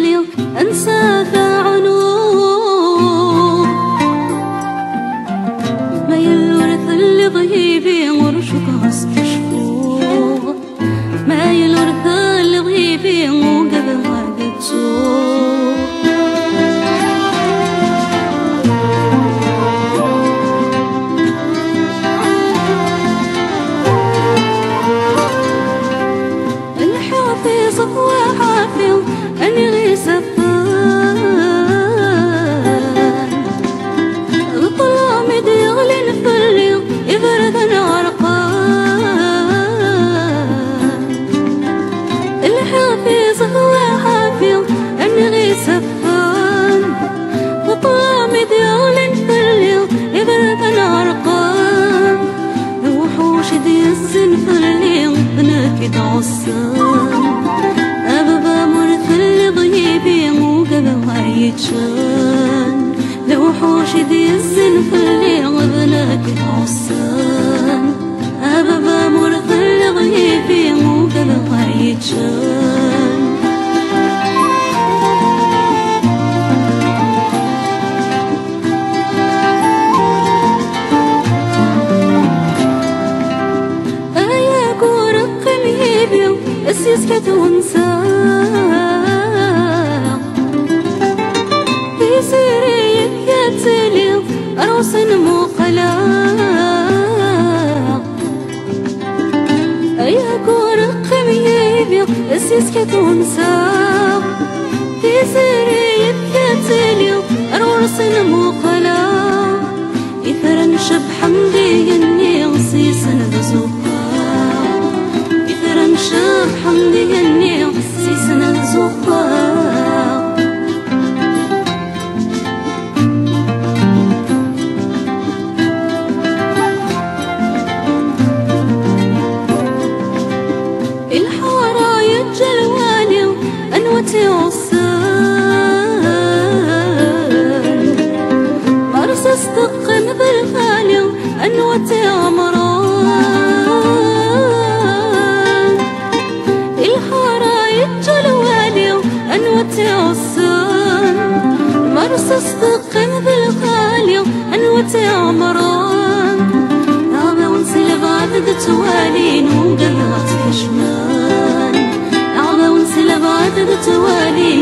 لي أنسى عنو ما يلورث اللي ضيبي ورشك هستشفو ما يلورث اللي ضيبي وقبل ما أبا مرث اللي ضيبي مو قبل ما يتشان لو حوش ذي الزنف اللي غبنك تعصان أبا مرث اللي ضيبي مو قبل ما يتشان يسكت ونساه في سيري يتلي أروس مو قلاق أيكون قميبي يسكت ونساه في سيري يتلي أروس مو قلاق إثرا شب حمدي يني غصيصا بزوقا شاب حمدي يني سيسنا الزقاق الحرايا الجلواني أنوتي عصان مرسس دقن بالغالي أنوتي عمران مرسس دقن بالغالي أنوتي عمران نعمة ونسي لبعض دتوالين وقلات حشمان نعمة ونسي لبعض دتوالين